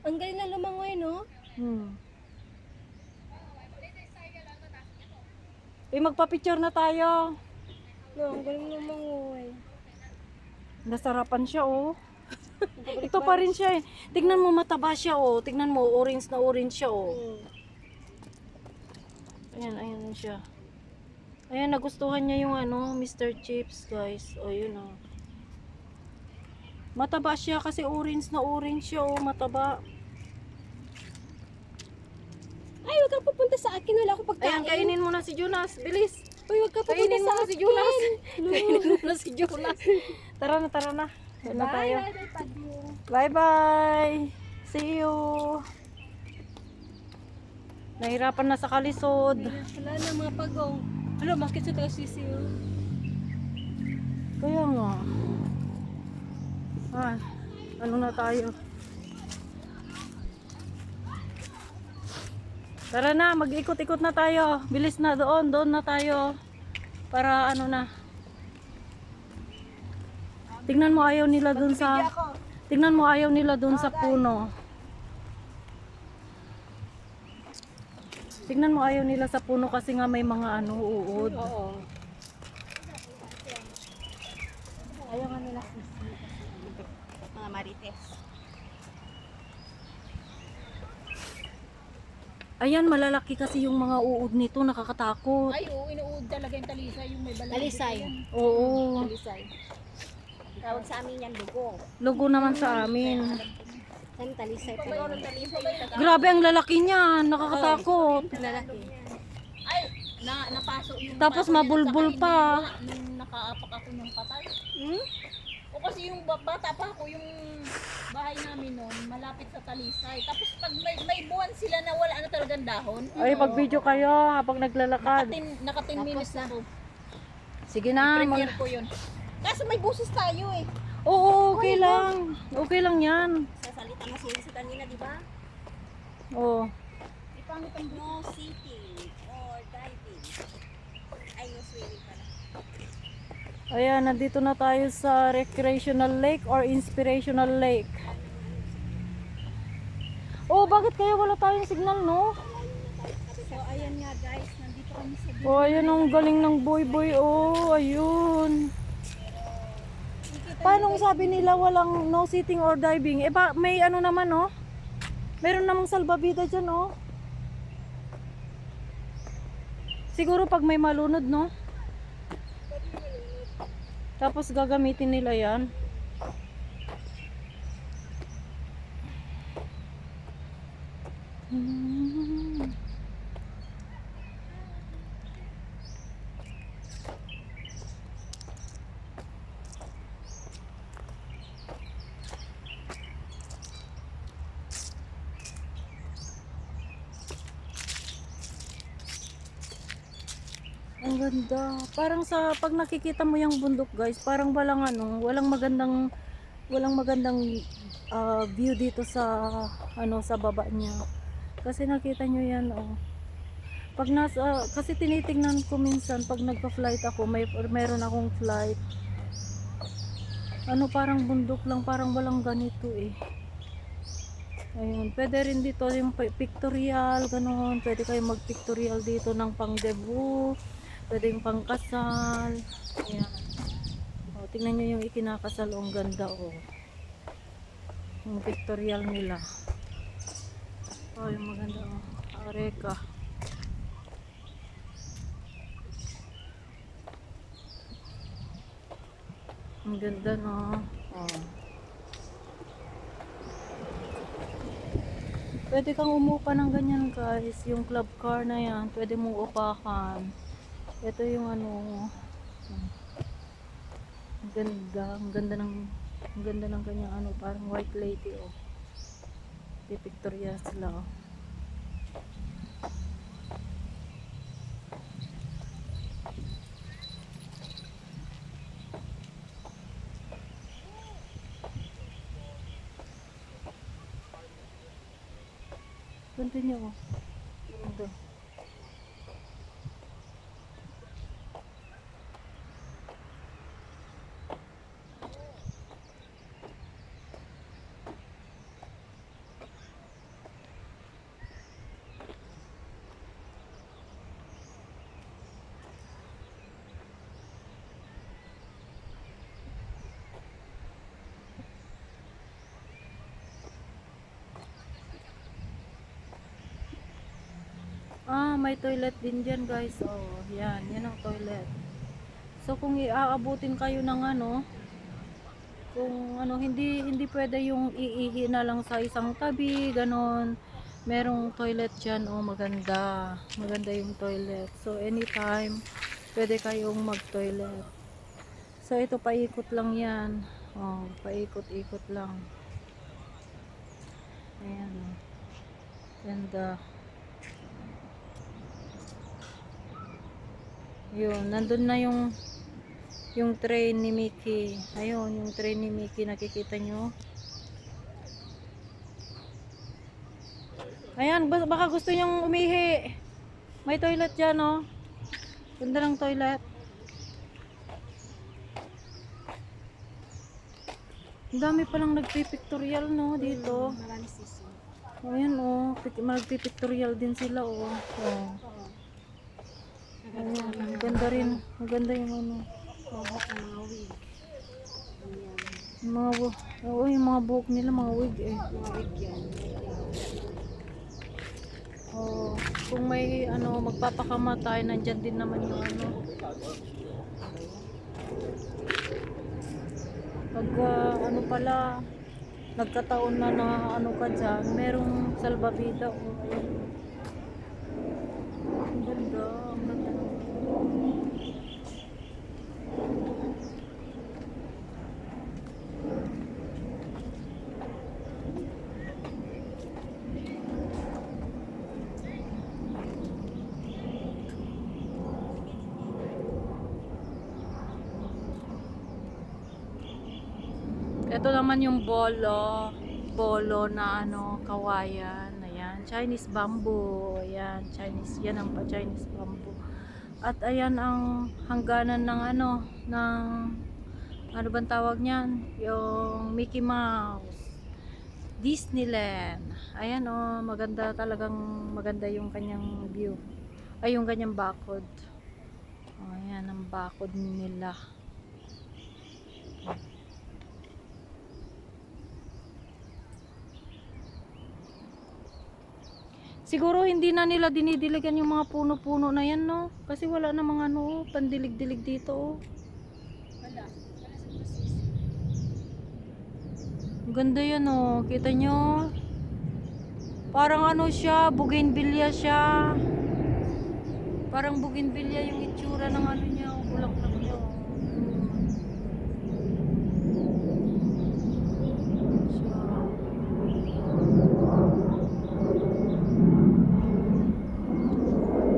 Ang galing na lumangoy, no? Hmm. Magpa-picture na tayo. No, ang galing lumangoy. Nasarapan siya, oh. Ito pa rin siya, eh. Tignan mo, mataba siya, oh. Tignan mo, orange na orange siya, oh. Ayan, ayan siya. Ayan, nagustuhan niya yung ano, Mr. Chips, guys. O, yun, oh. Mataba siya kasi orange na orange siya, oh. Mataba. Ay, wag kang pupunta sa akin. Wala akong pagkain. Ayan, kainin mo na si Jonas. Bilis. Uy, wag kang pupunta Kainin mo sa na akin. si Jonas. Kainin mo na si Jonas. Tara na, tara na. Doon na tayo. Bye-bye. See you. Nahirapan na sa kalisod. Wala na mga pagong. Ano, bakit sa tayo sisiyo? Kaya nga. Ah, ano na tayo? Tara na, mag-ikot-ikot na tayo. Bilis na doon, doon na tayo. Para ano na. Tingnan mo ayaw nila doon sa Tingnan mo ayaw nila doon sa puno. Tingnan mo ayaw nila sa puno kasi nga may mga ano uod. Oo. Ayaw nga nila sisi. Mga marites. Ayan, malalaki kasi yung mga uod nito, nakakatakot. Ay, oo, inuud talaga yung talisay, yung may balat. Talisay. Oo. Talisay. Tawag sa amin yan, lugong. Lugo naman sa amin. Yan, talisay pa Mayroon yun. ng talisay yung taga. Grabe ang lalaki niya, nakakatakot. Lalaki. Ay, napasok yung Tapos baso nila mabulbul sa pa. kainin nung nakaapak ako ng patay. Hmm? O kasi yung bata pa ako, yung bahay namin noon, malapit sa talisay. Tapos pag may buwan sila na wala na talagang dahon. Ay, pag-video kayo habang naglalakad. Naka 10 minutes na ako. Sige na. Premiere ko yun. Kaso may buses tayo eh. Oo, okay lang. Okay lang yan. Sasalita na siya sa kanina, di ba? Oo. Ipangitang No sitting or diving. Ay, no swimming pala. Ayan, nandito na tayo sa recreational lake or inspirational lake. Oh, bakit kaya wala tayong signal, no? So, ayan nga guys, nandito kami sa Oh, ayun ang galing ng boy-boy. Oh, ayun. Paano sabi nila walang no sitting or diving? Eh, may ano naman, oh. Meron namang salbabida dyan, oh. Siguro pag may malunod, no? Tapos gagamitin nila yan. Ang ganda. Parang sa pag nakikita mo yung bundok, guys, parang walang magandang view dito sa sa baba niya. Kasi nakita nyo yan, oh. Pag kasi tinitingnan ko minsan pag nagpa-flight ako, meron akong flight. Ano, parang bundok lang, parang walang ganito eh. Ayun, pwede rin dito yung pictorial, ganoon. Pwede kayo mag-pictorial dito ng pang-debut. Pwede yung pang-kasal. Ayan. O, tingnan nyo yung ikinakasal. Ang ganda, oh. Yung pictorial nila. Oh, yung maganda, oh. Areka. Ang ganda, no? Oh. Pwede kang umupa ng ganyan, guys. Yung club car na yan, pwede mong upakan. Ito yung ano, ang ganda ng kanyang ano, parang white lady, oh. Di pictorial sila, oh. Ganda niya, oh. Ganda. May toilet din dyan guys. Oh, yan. Yan ang toilet. So kung iaabutin kayo ng ano, kung ano, hindi pwede yung iihi na lang sa isang tabi, ganon. Merong toilet dyan, oh, maganda. Maganda yung toilet. So anytime, pwede kayong mag-toilet. So ito, paikot lang yan. Oh, paikot-ikot lang. Ayan, oh. Ganda. Yun, nandun na yung train ni Mickey. Ayun, yung train ni Mickey, nakikita nyo. Ayan, baka gusto nyong umihi. May toilet dyan, oh. Ganda ng toilet. Ang dami palang nagpipictorial, no, dito. Marami sisi. Ayan, oh. Magpipictorial din sila, oh. Oh. Ayan, maganda rin. Maganda yung ano. Buhok ng mga wig. Ayan. Yung mga yung mga buhok nila, mga wig, eh. Mga wig yan. Oh, kung may ano magpapakamatay, nandyan din naman yung ano. Pag ano pala, nagkataon na ano ka dyan, merong salbabida. Oh, ayun. Ang ganda, ang ganda. Ito naman yung bolo na ano, kawayan. Ayan, Chinese bamboo. Ayan, Chinese, yan ang Chinese bamboo. At ayan ang hangganan ng ano, ng ano bang tawag niyan? Yung Mickey Mouse Disneyland. Ayan, oh, maganda, talagang maganda yung kanyang view. Ay, yung kanyang bakod. Oh, ayan ang bakod nila. Siguro hindi na nila dinidiligan yung mga puno-puno na yan, no? Kasi wala na mga ano, pandilig-dilig dito, oh. Wala. Wala sa mga sisi. Ang ganda yan, oh. Kita nyo? Parang ano siya, bougainvillea siya. Parang bougainvillea yung itsura ng ano niya, oh, bulaklak niya, oh.